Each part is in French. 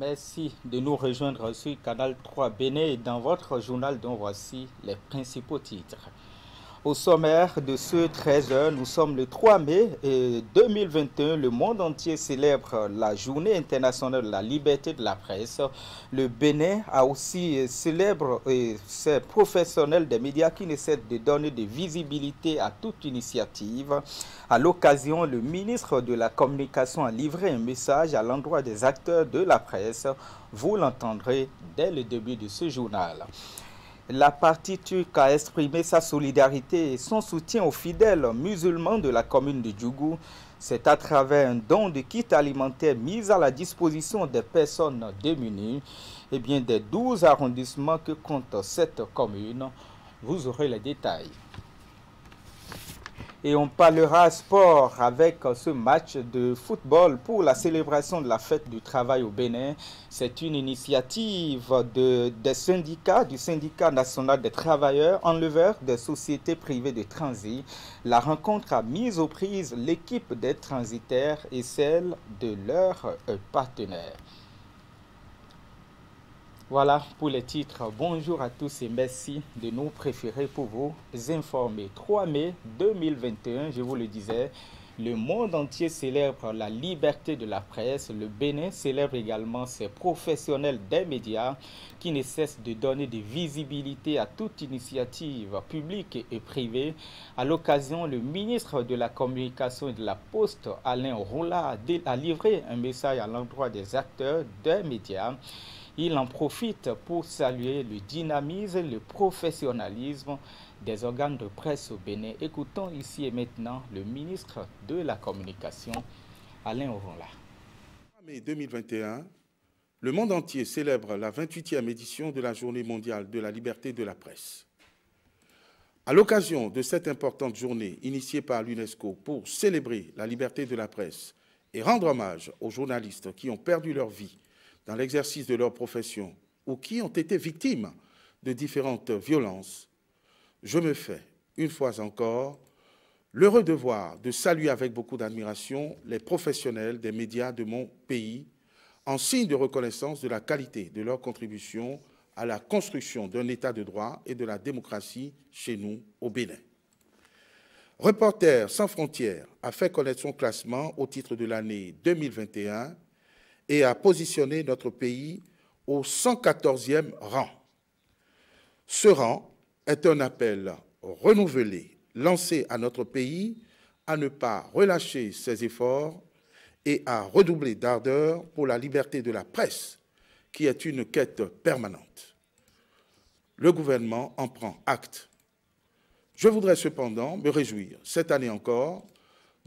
Merci de nous rejoindre sur Canal 3 Bénin et dans votre journal dont voici les principaux titres. Au sommaire de ce 13h, nous sommes le 3 mai 2021. Le monde entier célèbre la Journée internationale de la liberté de la presse. Le Bénin a aussi célèbre ses professionnels des médias qui ne cessent de donner de visibilité à toute initiative. À l'occasion, le ministre de la Communication a livré un message à l'endroit des acteurs de la presse. Vous l'entendrez dès le début de ce journal. La partie turque a exprimé sa solidarité et son soutien aux fidèles musulmans de la commune de Djougou. C'est à travers un don de kits alimentaires mis à la disposition des personnes démunies des 12 arrondissements que compte cette commune. Vous aurez les détails. Et on parlera sport avec ce match de football pour la célébration de la fête du travail au Bénin. C'est une initiative des syndicats, du syndicat national des travailleurs enleveurs des sociétés privées de transit. La rencontre a mis aux prises l'équipe des transitaires et celle de leurs partenaires. Voilà pour les titres. Bonjour à tous et merci de nous préférer pour vous informer. 3 mai 2021, je vous le disais, le monde entier célèbre la liberté de la presse. Le Bénin célèbre également ses professionnels des médias qui ne cessent de donner de visibilité à toute initiative publique et privée. À l'occasion, le ministre de la Communication et de la Poste, Alain Rolla, a livré un message à l'endroit des acteurs des médias. Il en profite pour saluer le dynamisme et le professionnalisme des organes de presse au Bénin. Écoutons ici et maintenant le ministre de la Communication, Alain Oronla. En mai 2021, le monde entier célèbre la 28e édition de la Journée mondiale de la liberté de la presse. À l'occasion de cette importante journée initiée par l'UNESCO pour célébrer la liberté de la presse et rendre hommage aux journalistes qui ont perdu leur vie dans l'exercice de leur profession ou qui ont été victimes de différentes violences, je me fais, une fois encore, l'heureux devoir de saluer avec beaucoup d'admiration les professionnels des médias de mon pays en signe de reconnaissance de la qualité de leur contribution à la construction d'un État de droit et de la démocratie chez nous au Bénin. Reporters sans frontières a fait connaître son classement au titre de l'année 2021 et a positionné notre pays au 114e rang. Ce rang est un appel renouvelé, lancé à notre pays à ne pas relâcher ses efforts et à redoubler d'ardeur pour la liberté de la presse, qui est une quête permanente. Le gouvernement en prend acte. Je voudrais cependant me réjouir, cette année encore,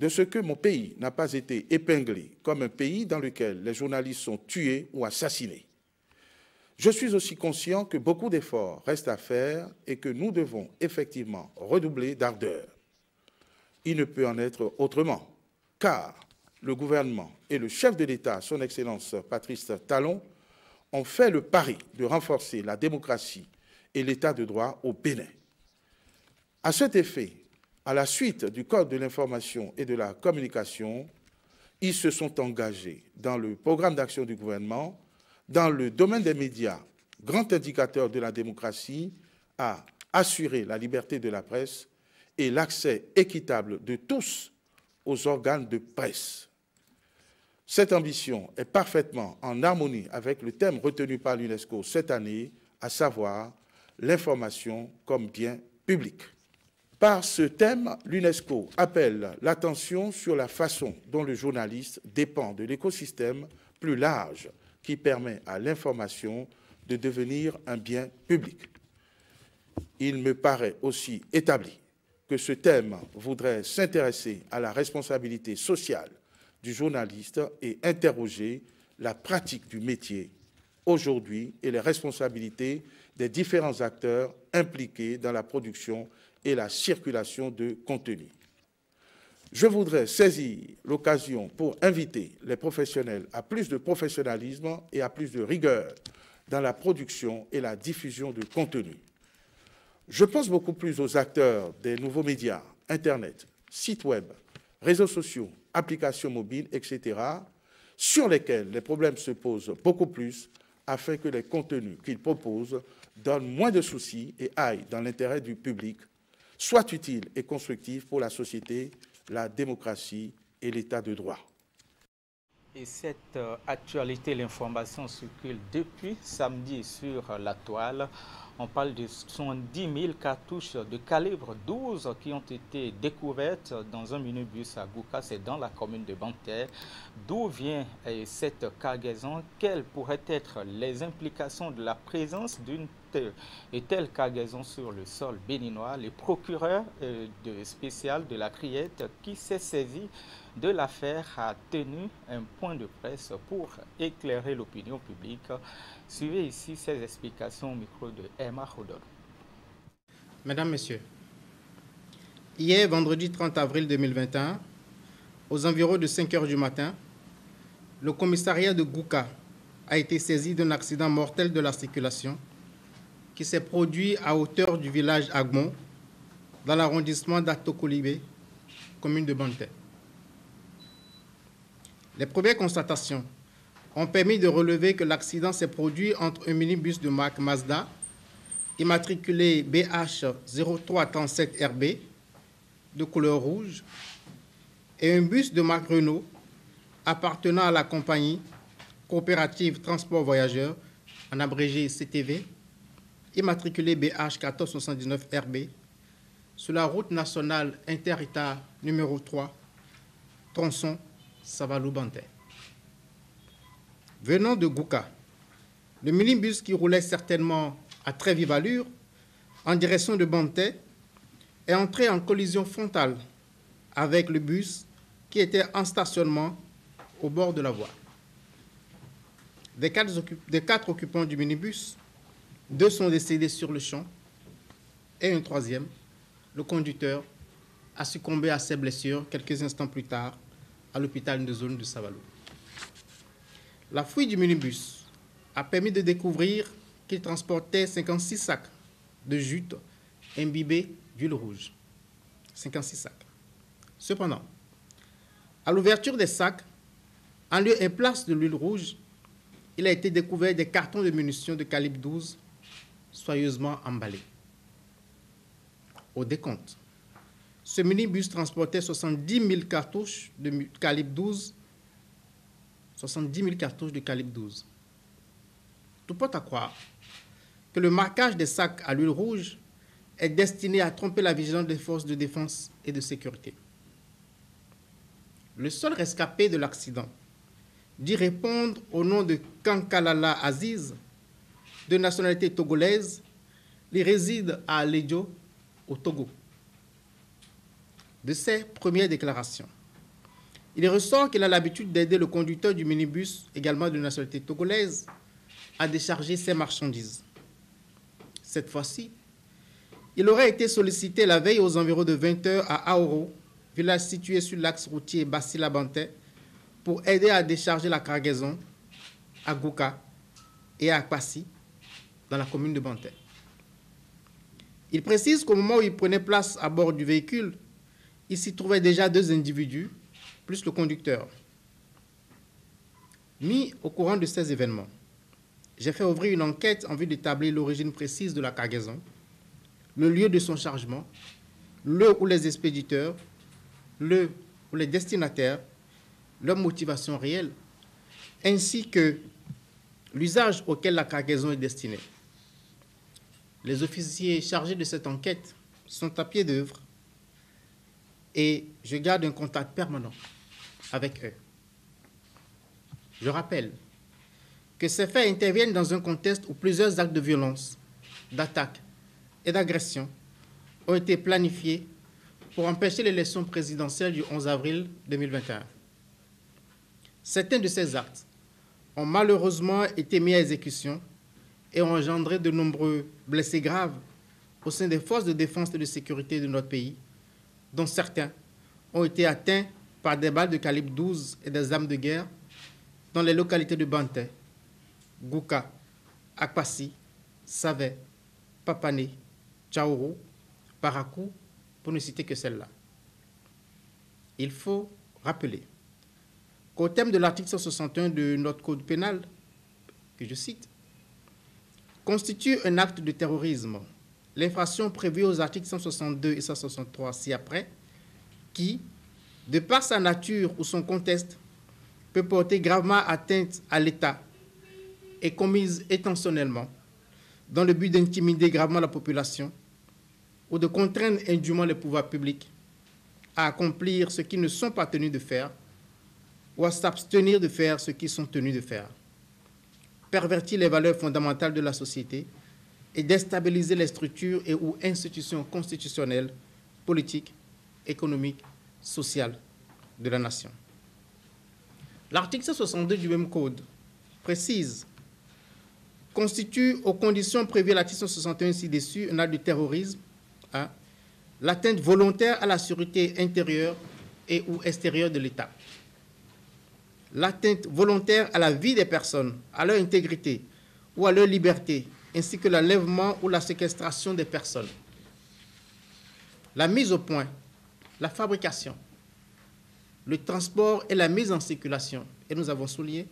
de ce que mon pays n'a pas été épinglé comme un pays dans lequel les journalistes sont tués ou assassinés. Je suis aussi conscient que beaucoup d'efforts restent à faire et que nous devons effectivement redoubler d'ardeur. Il ne peut en être autrement, car le gouvernement et le chef de l'État, son Excellence Patrice Talon, ont fait le pari de renforcer la démocratie et l'État de droit au Bénin. À cet effet, à la suite du Code de l'information et de la communication, ils se sont engagés dans le programme d'action du gouvernement, dans le domaine des médias, grand indicateur de la démocratie, à assurer la liberté de la presse et l'accès équitable de tous aux organes de presse. Cette ambition est parfaitement en harmonie avec le thème retenu par l'UNESCO cette année, à savoir l'information comme bien public. Par ce thème, l'UNESCO appelle l'attention sur la façon dont le journaliste dépend de l'écosystème plus large qui permet à l'information de devenir un bien public. Il me paraît aussi établi que ce thème voudrait s'intéresser à la responsabilité sociale du journaliste et interroger la pratique du métier aujourd'hui et les responsabilités des différents acteurs impliqués dans la production et la circulation de contenu. Je voudrais saisir l'occasion pour inviter les professionnels à plus de professionnalisme et à plus de rigueur dans la production et la diffusion de contenu. Je pense beaucoup plus aux acteurs des nouveaux médias, Internet, sites web, réseaux sociaux, applications mobiles, etc., sur lesquels les problèmes se posent beaucoup plus, afin que les contenus qu'ils proposent donnent moins de soucis et aillent dans l'intérêt du public, soient utiles et constructifs pour la société, la démocratie et l'État de droit. Et cette actualité, l'information circule depuis samedi sur la toile. On parle de 70 000 cartouches de calibre 12 qui ont été découvertes dans un minibus à Gouka, c'est dans la commune de Banter. D'où vient cette cargaison? Quelles pourraient être les implications de la présence d'une telle cargaison sur le sol béninois? Le procureur spécial de la Criette qui s'est saisi de l'affaire a tenu un point de presse pour éclairer l'opinion publique. Suivez ici ces explications au micro de Emma Rodon. Mesdames, Messieurs, hier, vendredi 30 avril 2021, aux environs de 5 heures du matin, le commissariat de Gouka a été saisi d'un accident mortel de la circulation qui s'est produit à hauteur du village Agmon, dans l'arrondissement d'Atokolibé, commune de Banter. Les premières constatations ont permis de relever que l'accident s'est produit entre un minibus de marque Mazda, immatriculé BH 0337RB, de couleur rouge, et un bus de marque Renault, appartenant à la compagnie coopérative Transport Voyageurs, en abrégé CTV, immatriculé BH 1479RB, sur la route nationale inter-État numéro 3, tronçon Savalou-Banter. Venant de Gouka, le minibus qui roulait certainement à très vive allure en direction de Banter est entré en collision frontale avec le bus qui était en stationnement au bord de la voie. Des quatre occupants du minibus, 2 sont décédés sur le champ et un troisième, le conducteur, a succombé à ses blessures quelques instants plus tard à l'hôpital de zone de Savalou. La fouille du minibus a permis de découvrir qu'il transportait 56 sacs de jute imbibés d'huile rouge. 56 sacs. Cependant, à l'ouverture des sacs, en lieu et place de l'huile rouge, il a été découvert des cartons de munitions de calibre 12 soigneusement emballés. Au décompte, ce minibus transportait 70 000 cartouches de calibre 12. 70 000 cartouches de calibre 12. Tout porte à croire que le marquage des sacs à l'huile rouge est destiné à tromper la vigilance des forces de défense et de sécurité. Le seul rescapé de l'accident dit répondre au nom de Kankalala Aziz, de nationalité togolaise. Il réside à Alédio, au Togo. De ses premières déclarations, il ressort qu'il a l'habitude d'aider le conducteur du minibus, également de nationalité togolaise, à décharger ses marchandises. Cette fois-ci, il aurait été sollicité la veille aux environs de 20 h à Aoro, village situé sur l'axe routier Bassila-Banter, pour aider à décharger la cargaison à Gouka et à Akpassi, dans la commune de Banter. Il précise qu'au moment où il prenait place à bord du véhicule, il s'y trouvait déjà 2 individus, plus le conducteur. Mis au courant de ces événements, j'ai fait ouvrir une enquête en vue d'établir l'origine précise de la cargaison, le lieu de son chargement, le ou les expéditeurs, le ou les destinataires, leur motivation réelle, ainsi que l'usage auquel la cargaison est destinée. Les officiers chargés de cette enquête sont à pied d'œuvre et je garde un contact permanent avec eux. Je rappelle que ces faits interviennent dans un contexte où plusieurs actes de violence, d'attaque et d'agression ont été planifiés pour empêcher l'élection présidentielle du 11 avril 2021. Certains de ces actes ont malheureusement été mis à exécution et ont engendré de nombreux blessés graves au sein des forces de défense et de sécurité de notre pays, dont certains ont été atteints par des balles de calibre 12 et des armes de guerre dans les localités de Banter, Gouka, Akpassi, Savé, Papané, Tchaourou, qu'au terme de l'article 161 de notre code pénal, que je cite, constitue un acte de terrorisme l'infraction prévue aux articles 162 et 163 ci-après, qui, de par sa nature ou son contexte, peut porter gravement atteinte à l'État et commise intentionnellement dans le but d'intimider gravement la population ou de contraindre indûment les pouvoirs publics à accomplir ce qu'ils ne sont pas tenus de faire ou à s'abstenir de faire ce qu'ils sont tenus de faire, pervertir les valeurs fondamentales de la société et déstabiliser les structures et ou institutions constitutionnelles, politiques, économiques, sociales de la nation. L'article 162 du même code précise constitue aux conditions prévues à l'article 161 ci-dessus un acte de terrorisme, l'atteinte volontaire à la sûreté intérieure et ou extérieure de l'État, l'atteinte volontaire à la vie des personnes, à leur intégrité ou à leur liberté, ainsi que l'enlèvement ou la séquestration des personnes, la mise au point, la fabrication, le transport et la mise en circulation, et nous avons souligné,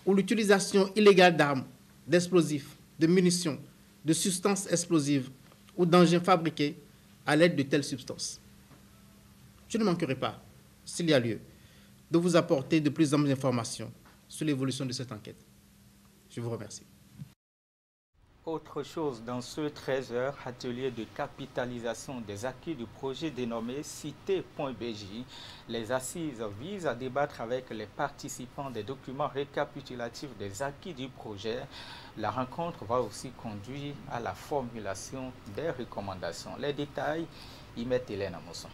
ou l'utilisation illégale d'armes, d'explosifs, de munitions, de substances explosives ou d'engins fabriqués à l'aide de telles substances. Je ne manquerai pas, s'il y a lieu, de vous apporter de plus amples informations sur l'évolution de cette enquête. Je vous remercie. Autre chose, dans ce 13h, atelier de capitalisation des acquis du projet dénommé Cité.bj, les assises visent à débattre avec les participants des documents récapitulatifs des acquis du projet. La rencontre va aussi conduire à la formulation des recommandations. Les détails, y met Hélène Amosson.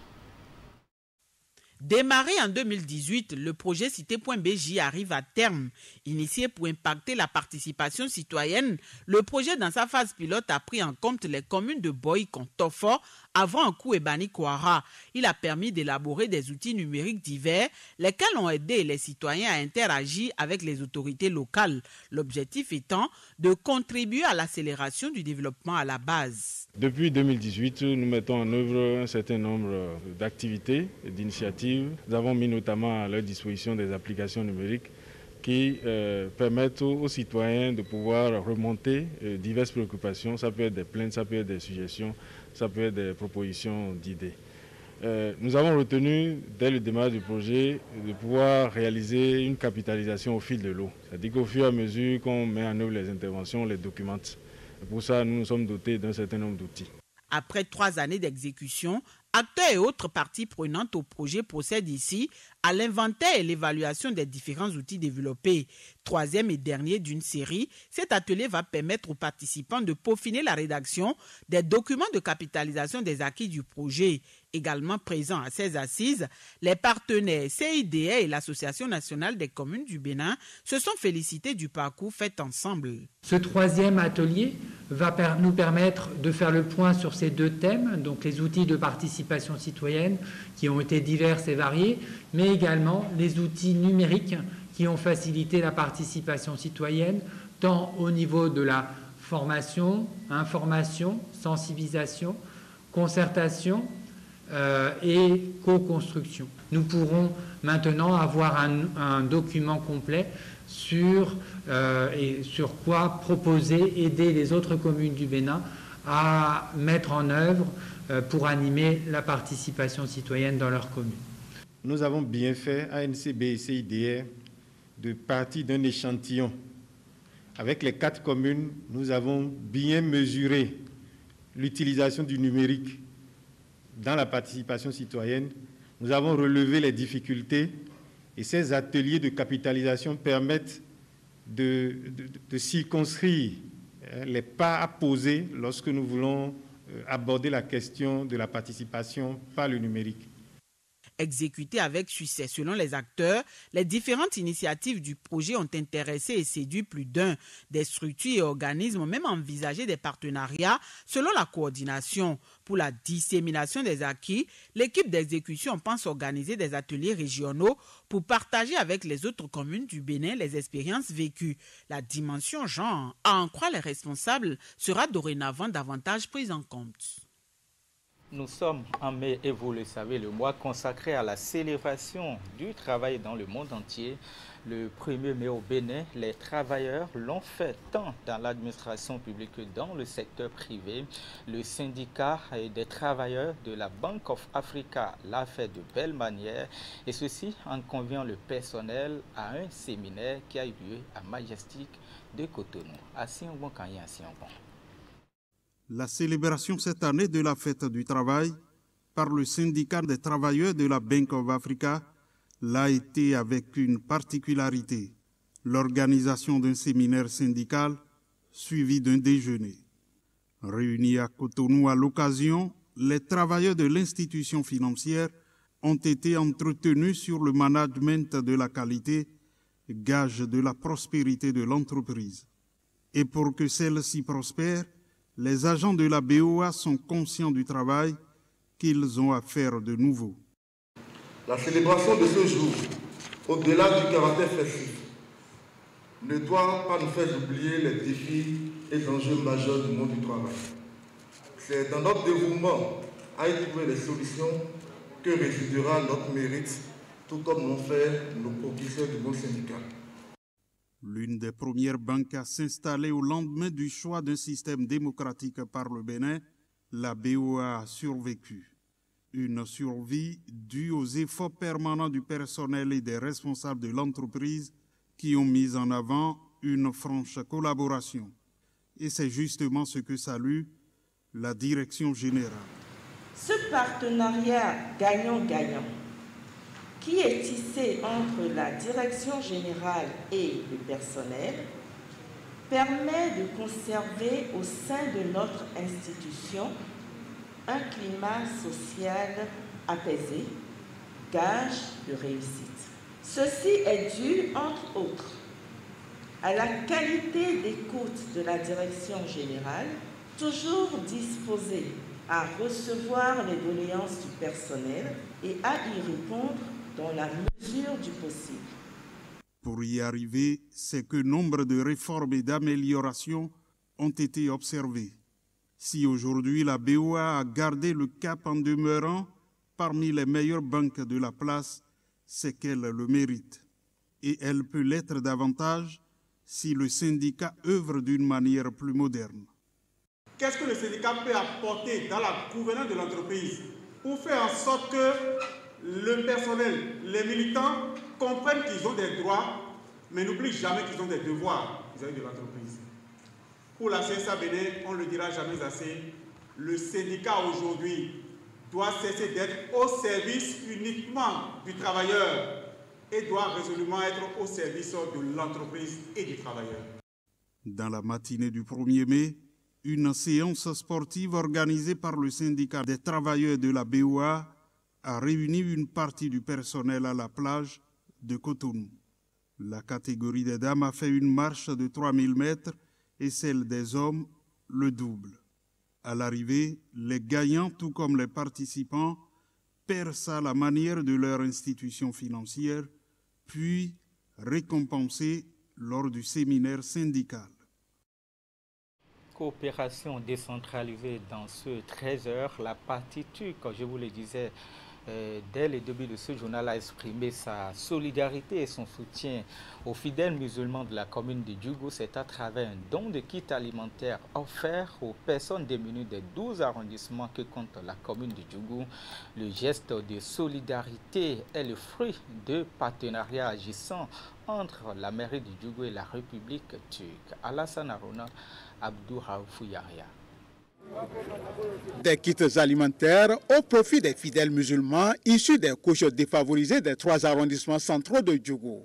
Démarré en 2018, le projet Cité.bj arrive à terme. Initié pour impacter la participation citoyenne, le projet dans sa phase pilote a pris en compte les communes de Boï-Kontofo, Avant-Ankou et Bani-Kouara. Il a permis d'élaborer des outils numériques divers, lesquels ont aidé les citoyens à interagir avec les autorités locales. L'objectif étant de contribuer à l'accélération du développement à la base. Depuis 2018, nous mettons en œuvre un certain nombre d'activités et d'initiatives. Nous avons mis notamment à leur disposition des applications numériques qui permettent aux citoyens de pouvoir remonter diverses préoccupations. Ça peut être des plaintes, ça peut être des suggestions, ça peut être des propositions d'idées. Nous avons retenu, dès le démarrage du projet, de pouvoir réaliser une capitalisation au fil de l'eau. C'est-à-dire qu'au fur et à mesure qu'on met en œuvre les interventions, on les documente. Pour ça, nous nous sommes dotés d'un certain nombre d'outils. Après 3 années d'exécution, acteurs et autres parties prenantes au projet procèdent ici à l'inventaire et l'évaluation des différents outils développés. 3e et dernier d'une série, cet atelier va permettre aux participants de peaufiner la rédaction des documents de capitalisation des acquis du projet. Également présents à ces assises, les partenaires CIDR et l'Association nationale des communes du Bénin se sont félicités du parcours fait ensemble. Ce 3e atelier va nous permettre de faire le point sur ces 2 thèmes, donc les outils de participation citoyenne qui ont été divers et variés, mais également les outils numériques qui ont facilité la participation citoyenne, tant au niveau de la formation, information, sensibilisation, concertation et co-construction. Nous pourrons maintenant avoir un document complet sur quoi proposer, aider les autres communes du Bénin à mettre en œuvre pour animer la participation citoyenne dans leur commune. Nous avons bien fait, ANCB et CIDR, de partir d'un échantillon. Avec les 4 communes, nous avons bien mesuré l'utilisation du numérique dans la participation citoyenne. Nous avons relevé les difficultés et ces ateliers de capitalisation permettent de circonscrire les pas à poser lorsque nous voulons aborder la question de la participation par le numérique. Exécuté avec succès selon les acteurs, les différentes initiatives du projet ont intéressé et séduit plus d'un. Des structures et organismes ont même envisagé des partenariats selon la coordination. Pour la dissémination des acquis, l'équipe d'exécution pense organiser des ateliers régionaux pour partager avec les autres communes du Bénin les expériences vécues. La dimension genre, à en croire les responsables, sera dorénavant davantage prise en compte. Nous sommes en mai et vous le savez, le mois consacré à la célébration du travail dans le monde entier. Le 1er mai au Bénin, les travailleurs l'ont fait tant dans l'administration publique que dans le secteur privé. Le syndicat des travailleurs de la Bank of Africa l'a fait de belle manière et ceci en conviant le personnel à un séminaire qui a eu lieu à Majestic de Cotonou. La célébration cette année de la fête du travail par le syndicat des travailleurs de la Bank of Africa l'a été avec une particularité, l'organisation d'un séminaire syndical suivi d'un déjeuner. Réunis à Cotonou à l'occasion, les travailleurs de l'institution financière ont été entretenus sur le management de la qualité, gage de la prospérité de l'entreprise. Et pour que celle-ci prospère, les agents de la BOA sont conscients du travail qu'ils ont à faire de nouveau. La célébration de ce jour, au-delà du caractère festif, ne doit pas nous faire oublier les défis et les enjeux majeurs du monde du travail. C'est dans notre dévouement à y trouver les solutions que résidera notre mérite, tout comme l'ont fait nos professeurs du monde syndical. L'une des premières banques à s'installer au lendemain du choix d'un système démocratique par le Bénin, la BOA a survécu. Une survie due aux efforts permanents du personnel et des responsables de l'entreprise qui ont mis en avant une franche collaboration. Et c'est justement ce que salue la direction générale. Ce partenariat gagnant-gagnant qui est tissé entre la direction générale et le personnel permet de conserver au sein de notre institution un climat social apaisé, gage de réussite. Ceci est dû, entre autres, à la qualité d'écoute de la direction générale, toujours disposée à recevoir les doléances du personnel et à y répondre dans la mesure du possible. Pour y arriver, c'est que nombre de réformes et d'améliorations ont été observées. Si aujourd'hui la BOA a gardé le cap en demeurant parmi les meilleures banques de la place, c'est qu'elle le mérite. Et elle peut l'être davantage si le syndicat œuvre d'une manière plus moderne. Qu'est-ce que le syndicat peut apporter dans la gouvernance de l'entreprise pour faire en sorte que le personnel, les militants comprennent qu'ils ont des droits, mais n'oublient jamais qu'ils ont des devoirs vis-à-vis de l'entreprise. Pour la CSA Bénin, on ne le dira jamais assez, le syndicat aujourd'hui doit cesser d'être au service uniquement du travailleur et doit résolument être au service de l'entreprise et du travailleur. Dans la matinée du 1er mai, une séance sportive organisée par le syndicat des travailleurs de la BOA a réuni une partie du personnel à la plage de Cotonou. La catégorie des dames a fait une marche de 3000 mètres et celle des hommes le double. À l'arrivée, les gagnants, tout comme les participants, percent à la manière de leur institution financière, puis récompensés lors du séminaire syndical. Coopération décentralisée dans ce 13 heures, la partie TUC, comme je vous le disais, dès le début de ce journal, a exprimé sa solidarité et son soutien aux fidèles musulmans de la commune de Djougou. C'est à travers un don de kits alimentaires offert aux personnes démunies des 12 arrondissements que compte la commune de Djougou. Le geste de solidarité est le fruit de partenariats agissant entre la mairie de Djougou et la République turque. Alassane Arona, Abdou Raoufou Yahya. Des kits alimentaires au profit des fidèles musulmans issus des couches défavorisées des 3 arrondissements centraux de Djougou.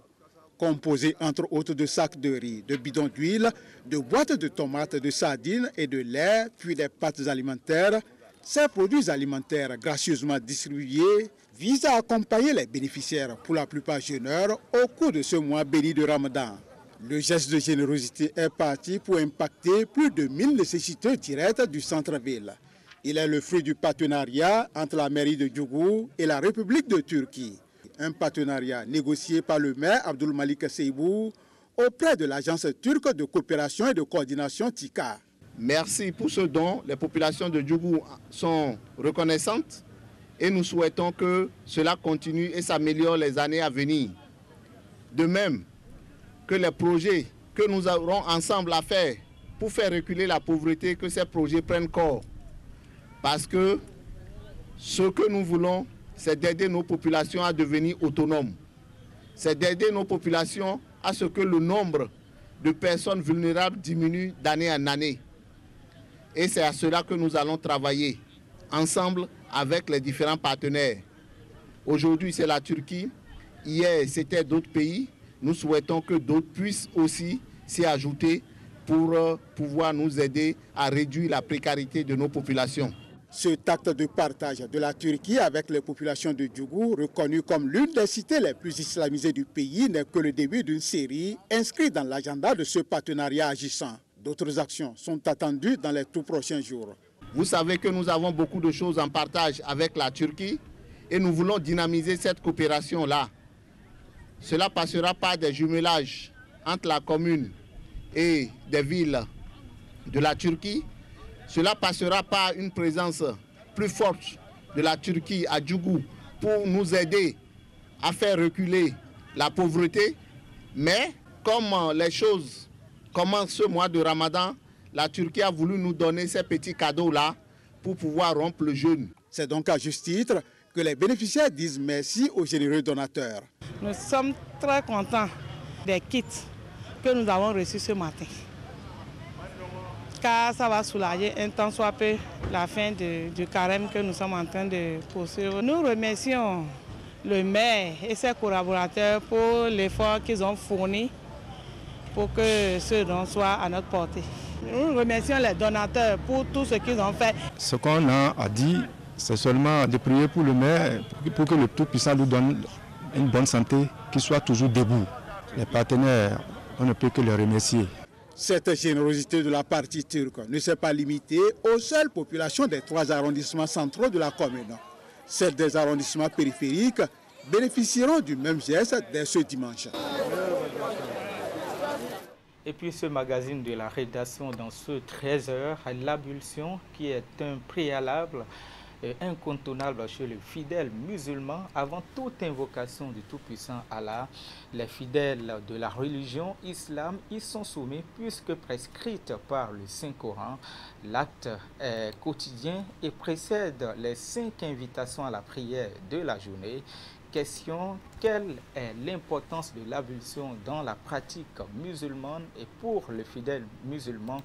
Composés entre autres de sacs de riz, de bidons d'huile, de boîtes de tomates, de sardines et de lait, puis des pâtes alimentaires, ces produits alimentaires gracieusement distribués visent à accompagner les bénéficiaires, pour la plupart jeûneurs, au cours de ce mois béni de Ramadan. Le geste de générosité est parti pour impacter plus de 1000 nécessiteux directs du centre-ville. Il est le fruit du partenariat entre la mairie de Djougou et la République de Turquie. Un partenariat négocié par le maire Abdul Malik Seibou auprès de l'agence turque de coopération et de coordination TICA. Merci pour ce don. Les populations de Djougou sont reconnaissantes et nous souhaitons que cela continue et s'améliore les années à venir. De même que les projets que nous aurons ensemble à faire pour faire reculer la pauvreté, que ces projets prennent corps. Parce que ce que nous voulons, c'est d'aider nos populations à devenir autonomes. C'est d'aider nos populations à ce que le nombre de personnes vulnérables diminue d'année en année. Et c'est à cela que nous allons travailler ensemble avec les différents partenaires. Aujourd'hui, c'est la Turquie. Hier, c'était d'autres pays. Nous souhaitons que d'autres puissent aussi s'y ajouter pour pouvoir nous aider à réduire la précarité de nos populations. Cet acte de partage de la Turquie avec les populations de Djougou, reconnu comme l'une des cités les plus islamisées du pays, n'est que le début d'une série inscrite dans l'agenda de ce partenariat agissant. D'autres actions sont attendues dans les tout prochains jours. Vous savez que nous avons beaucoup de choses en partage avec la Turquie et nous voulons dynamiser cette coopération-là. Cela passera par des jumelages entre la commune et des villes de la Turquie. Cela passera par une présence plus forte de la Turquie à Djougou pour nous aider à faire reculer la pauvreté. Mais comme les choses commencent ce mois de Ramadan, la Turquie a voulu nous donner ces petits cadeaux-là pour pouvoir rompre le jeûne. C'est donc à juste titre que les bénéficiaires disent merci aux généreux donateurs. Nous sommes très contents des kits que nous avons reçus ce matin. Car ça va soulager un temps soit peu la fin du carême que nous sommes en train de poursuivre. Nous remercions le maire et ses collaborateurs pour l'effort qu'ils ont fourni pour que ce don soit à notre portée. Nous remercions les donateurs pour tout ce qu'ils ont fait. Ce qu'on a dit, c'est seulement de prier pour le maire, pour que le Tout-Puissant nous donne une bonne santé, qu'il soit toujours debout. Les partenaires, on ne peut que les remercier. Cette générosité de la partie turque ne s'est pas limitée aux seules populations des 3 arrondissements centraux de la commune. Celles des arrondissements périphériques bénéficieront du même geste dès ce dimanche. Et puis ce magazine de la rédaction dans ce 13h, l'ablution qui est un préalable incontournable chez les fidèles musulmans. Avant toute invocation du Tout-Puissant Allah, les fidèles de la religion islam y sont soumis puisque prescrite par le Saint-Coran. L'acte est quotidien et précède les 5 invitations à la prière de la journée. Question, quelle est l'importance de l'ablution dans la pratique musulmane et pour le fidèle musulman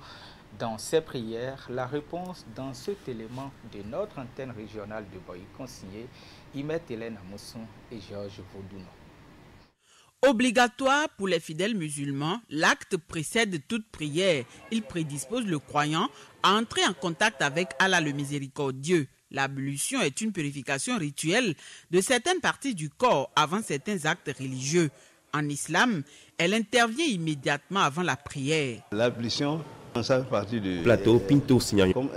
dans ses prières? La réponse dans cet élément de notre antenne régionale de Boï, consigné Imet Hélène Amosson et Georges Vaudouno. Obligatoire pour les fidèles musulmans, l'acte précède toute prière. Il prédispose le croyant à entrer en contact avec Allah le miséricordieux. L'ablution est une purification rituelle de certaines parties du corps avant certains actes religieux. En islam, elle intervient immédiatement avant la prière. L'ablution, ça fait partie du plateau Pinto Signal. Comme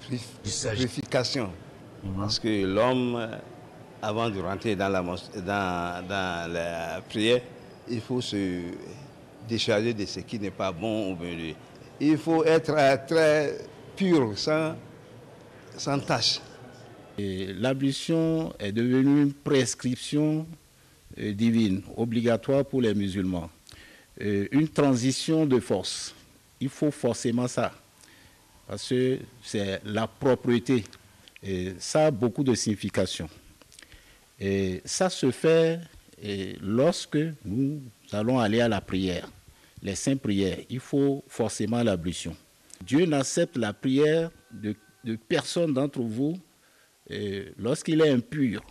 purification. Parce que l'homme, avant de rentrer dans la prière, il faut se décharger de ce qui n'est pas bon au milieu. Il faut être très pur, sans tache. L'ablution est devenue une prescription divine, obligatoire pour les musulmans. Une transition de force. Il faut forcément ça, parce que c'est la propreté. Et ça a beaucoup de signification. Et ça se fait lorsque nous allons aller à la prière, les saintes prières. Il faut forcément l'ablution. Dieu n'accepte la prière de personne d'entre vous lorsqu'il est impur,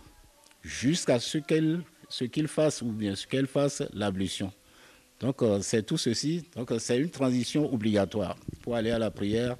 jusqu'à ce qu'il fasse ou bien ce qu'elle fasse l'ablution. Donc c'est tout ceci. Donc c'est une transition obligatoire. Pour aller à la prière,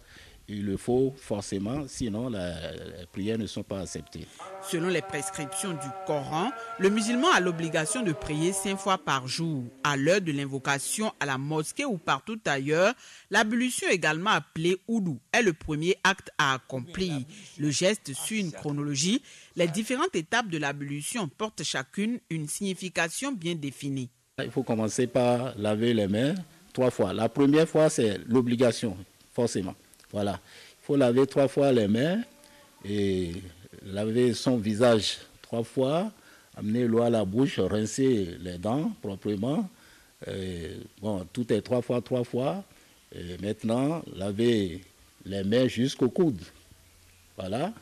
il le faut forcément, sinon les prières ne sont pas acceptées. Selon les prescriptions du Coran, le musulman a l'obligation de prier 5 fois par jour. À l'heure de l'invocation à la mosquée ou partout ailleurs, l'ablution, également appelée oudou, est le premier acte à accomplir. Le geste suit une chronologie. Les différentes étapes de l'ablution portent chacune une signification bien définie. Il faut commencer par laver les mains 3 fois. La première fois, c'est l'obligation, forcément. Il Voilà. Il faut laver 3 fois les mains et laver son visage 3 fois, amener l'eau à la bouche, rincer les dents proprement. Bon, tout est 3 fois, 3 fois. Et maintenant, laver les mains jusqu'au coude. Voilà.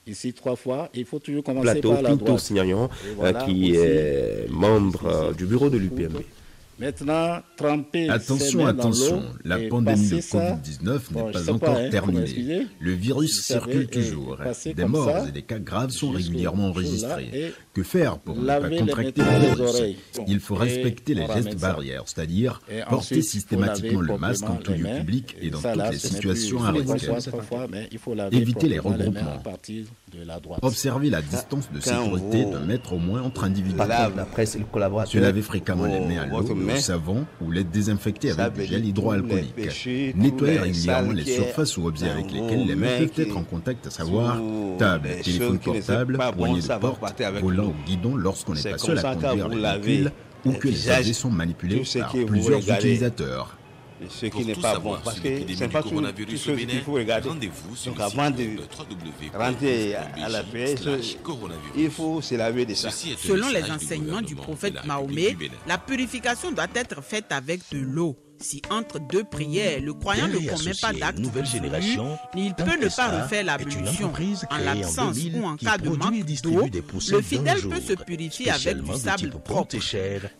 Ici 3 fois. Il faut toujours commencer par la droite. Signagnon, voilà, qui aussi, est membre du bureau de l'UPMB. Maintenant, tremper attention, attention, la pandémie de Covid-19 n'est pas encore terminée. Le virus circule toujours. Des morts et des cas graves sont régulièrement enregistrés. Que faire pour ne pas contracter le virus? Il faut respecter les gestes barrières, c'est-à-dire porter systématiquement le masque en tout lieu public et dans toutes les situations à risque. Éviter les regroupements. Observer la distance de sécurité d'un mètre au moins entre individus. Se laver fréquemment les mains à l'eau, au savon ou les désinfecter avec du gel hydroalcoolique. Nettoyer régulièrement les surfaces ou objets avec lesquels les mains peuvent être en contact, à savoir table, téléphone portable, poignée de porte, volant ou guidon lorsqu'on n'est pas seul à conduire le véhicule ou que les objets sont manipulés par plusieurs utilisateurs. Ce qui n'est pas bon, parce que c'est pas tout ce qu'il faut regarder. Donc avant de rentrer à la paix, il faut se laver de ça. Selon les enseignements du prophète Mahomet, la purification doit être faite avec de l'eau. Si entre 2 prières, le croyant ne commet pas d'acte absolu, il peut ne pas refaire l'ablution. En l'absence ou en cas de manque d'eau, le fidèle peut se purifier avec du sable propre.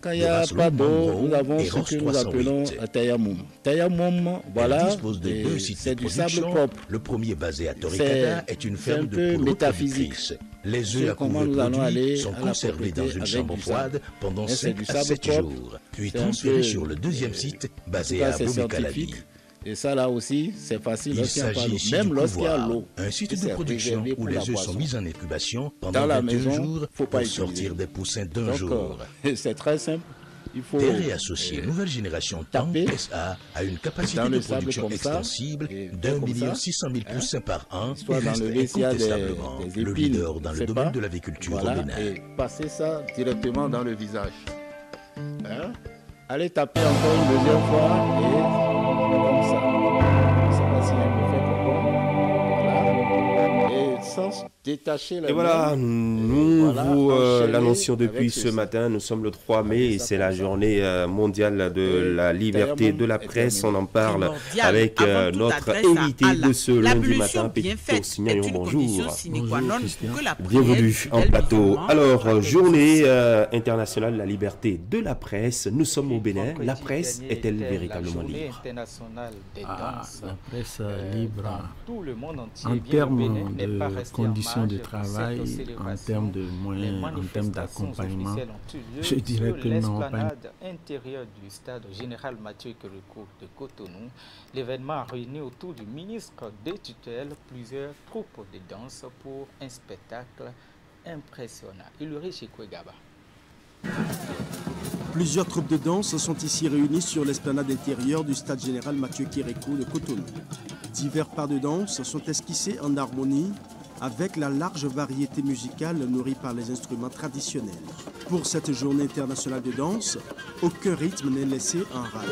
Quand il n'y a pas d'eau, nous avons ce que nous appelons tayammum. Tayammum, voilà, c'est du sable propre. Le premier basé à Toricata est une ferme de poules métaphysique. Les œufs à couvert produits sont conservés dans une chambre froide pendant 5 à 7 jours, puis transférés sur le deuxième site basé à Boumé-Calabi. Et ça là aussi, c'est facile. Il s'agit ici du pouvoir, un site de production où les œufs sont mis en incubation pendant 21 jours pour sortir des poussins d'un jour. C'est très simple. Terre et associé Nouvelle Génération Temps SA a une capacité de production extensible d'1 600 000 poussins par an et reste incontestablement le leader dans le domaine de l'aviculture au Bénin. Et passer ça directement dans le visage. Hein? Allez taper encore une deuxième fois et comme ça. C'est pas si on fait comme voilà. Et sans détacher la Et voilà, nous vous l'annoncions depuis ce matin. Nous sommes le 3 mai et c'est la journée mondiale de la liberté de la presse. On en parle avec notre invité de ce lundi matin, Pétito Signagnon. Bonjour. Bienvenue en plateau. Alors, journée internationale de la liberté de la presse. Nous sommes au Bénin. La presse est-elle véritablement libre? La presse libre en termes de conditions de travail, en termes de moyens, en termes d'accompagnement, je dirais que non. Intérieur du stade général Mathieu Kérékou de Cotonou, l'événement a réuni autour du ministre des tutelles plusieurs troupes de danse pour un spectacle impressionnant. Iluri Chikwegaba. Plusieurs troupes de danse sont ici réunies sur l'esplanade intérieure du stade général Mathieu Kérékou de Cotonou. Divers pas de danse sont esquissés en harmonie avec la large variété musicale nourrie par les instruments traditionnels. Pour cette journée internationale de danse, aucun rythme n'est laissé en rade.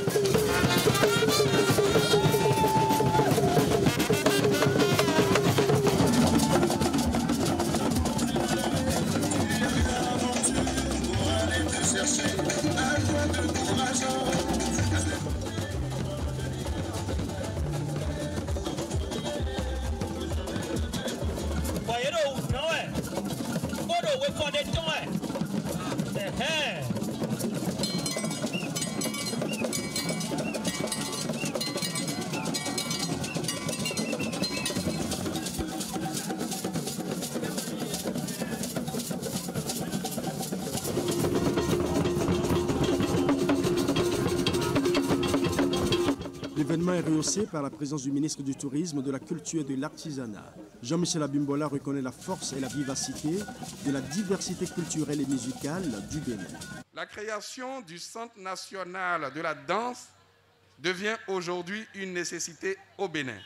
L'événement est rehaussé par la présence du ministre du Tourisme, de la Culture et de l'Artisanat. Jean-Michel Abimbola reconnaît la force et la vivacité de la diversité culturelle et musicale du Bénin. La création du Centre national de la danse devient aujourd'hui une nécessité au Bénin.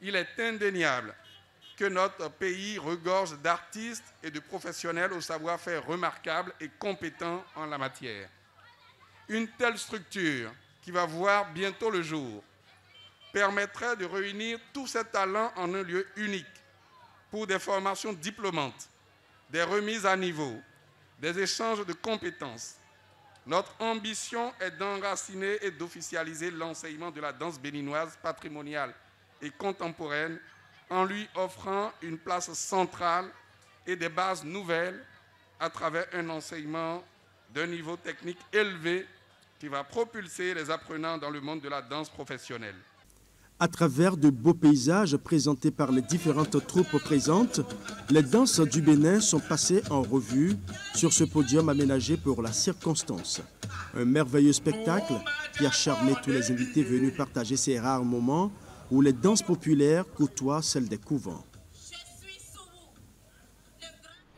Il est indéniable que notre pays regorge d'artistes et de professionnels au savoir-faire remarquable et compétents en la matière. Une telle structure qui va voir bientôt le jour permettrait de réunir tous ces talents en un lieu unique pour des formations diplômantes, des remises à niveau, des échanges de compétences. Notre ambition est d'enraciner et d'officialiser l'enseignement de la danse béninoise patrimoniale et contemporaine en lui offrant une place centrale et des bases nouvelles à travers un enseignement d'un niveau technique élevé qui va propulser les apprenants dans le monde de la danse professionnelle. À travers de beaux paysages présentés par les différentes troupes présentes, les danses du Bénin sont passées en revue sur ce podium aménagé pour la circonstance. Un merveilleux spectacle qui a charmé tous les invités venus partager ces rares moments où les danses populaires côtoient celles des couvents.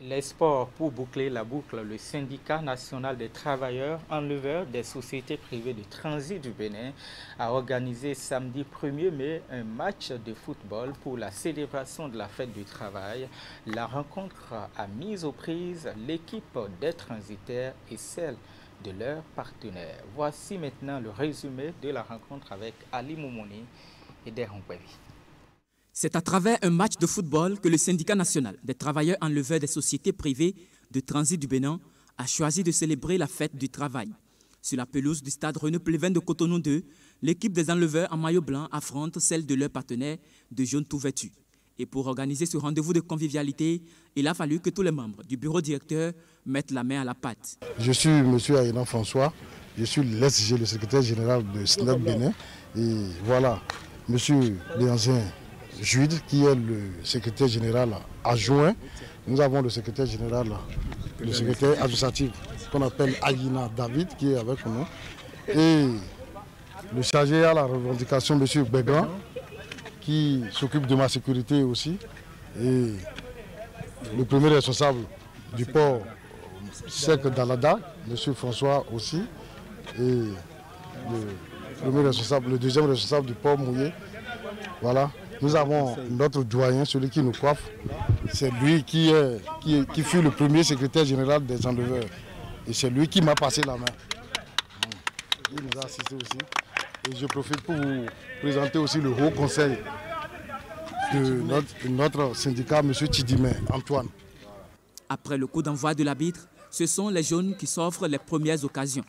Les sports, pour boucler la boucle, le syndicat national des travailleurs enleveurs des sociétés privées de transit du Bénin a organisé samedi 1er mai un match de football pour la célébration de la fête du travail. La rencontre a mis aux prises l'équipe des transitaires et celle de leurs partenaires. Voici maintenant le résumé de la rencontre avec Ali Moumouni et Derhon Kwevi. C'est à travers un match de football que le syndicat national des travailleurs enleveurs des sociétés privées de transit du Bénin a choisi de célébrer la fête du travail. Sur la pelouse du stade René Pleven de Cotonou 2, l'équipe des enleveurs en maillot blanc affronte celle de leurs partenaires de jaune tout vêtus. Et pour organiser ce rendez-vous de convivialité, il a fallu que tous les membres du bureau directeur mettent la main à la pâte. Je suis M. Aïnan François, je suis l'SG, le secrétaire général de SNEP Bénin. Et voilà, M. Léonzin Jude, qui est le secrétaire général adjoint. Nous avons le secrétaire général, le secrétaire administratif qu'on appelle Aguina David, qui est avec nous. Et le chargé à la revendication, M. Bégan, qui s'occupe de ma sécurité aussi. Et le premier responsable du port sec d'Alada, M. François aussi. Et le deuxième responsable du port mouillé. Voilà. Nous avons notre doyen, celui qui nous coiffe. C'est lui qui fut le premier secrétaire général des enleveurs. Et c'est lui qui m'a passé la main. Il nous a assisté aussi. Et je profite pour vous présenter aussi le haut conseil de notre syndicat, M. Tidimé, Antoine. Après le coup d'envoi de l'arbitre, ce sont les jaunes qui s'offrent les premières occasions.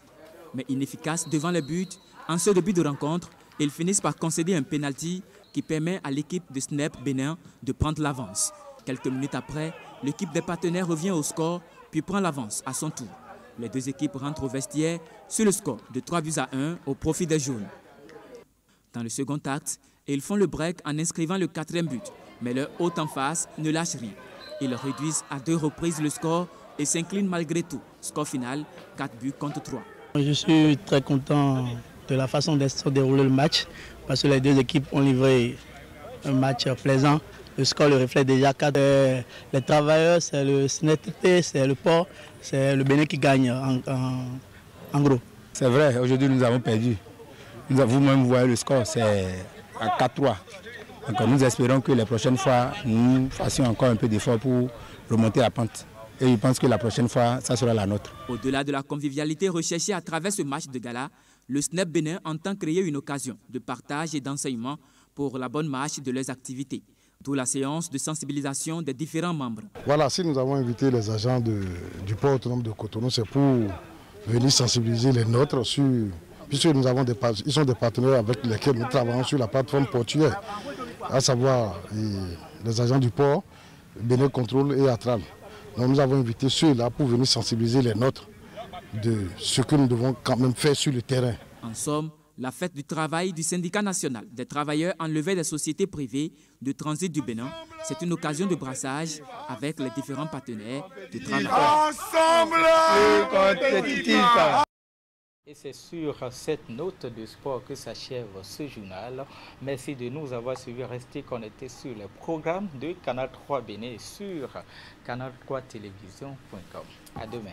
Mais inefficaces devant les buts, en ce début de rencontre, ils finissent par concéder un pénalty qui permet à l'équipe de SNEP Bénin de prendre l'avance. Quelques minutes après, l'équipe des partenaires revient au score, puis prend l'avance à son tour. Les deux équipes rentrent au vestiaire sur le score de 3-1 au profit des jaunes. Dans le second acte, ils font le break en inscrivant le 4e but, mais leur hôte en face ne lâche rien. Ils réduisent à 2 reprises le score et s'inclinent malgré tout. Score final, 4-3. Je suis très content de la façon dont s'est déroulé le match, parce que les deux équipes ont livré un match plaisant. Le score le reflète déjà. Les travailleurs, c'est le SNEP, c'est le port, c'est le Bénin qui gagne en gros. C'est vrai, aujourd'hui nous avons perdu. Vous-même voyez le score, c'est à 4-3. Donc nous espérons que les prochaines fois, nous fassions encore un peu d'effort pour remonter la pente. Et je pense que la prochaine fois, ça sera la nôtre. Au-delà de la convivialité recherchée à travers ce match de gala, le SNEP Bénin entend créer une occasion de partage et d'enseignement pour la bonne marche de leurs activités. D'où la séance de sensibilisation des différents membres. Voilà, si nous avons invité les agents du port autonome de Cotonou, c'est pour venir sensibiliser les nôtres sur... Puisque ils sont des partenaires avec lesquels nous travaillons sur la plateforme portuaire, à savoir les agents du port, Bénin Contrôle et Atral. Donc nous avons invité ceux-là pour venir sensibiliser les nôtres de ce que nous devons quand même faire sur le terrain. En somme, la fête du travail du syndicat national des travailleurs enlevés des sociétés privées de transit du Bénin, c'est une occasion de brassage avec les différents partenaires de travail. Ensemble! Et c'est sur cette note de sport que s'achève ce journal. Merci de nous avoir suivis. Restez connectés sur les programmes de Canal 3 Bénin et sur canal3télévision.com. À demain.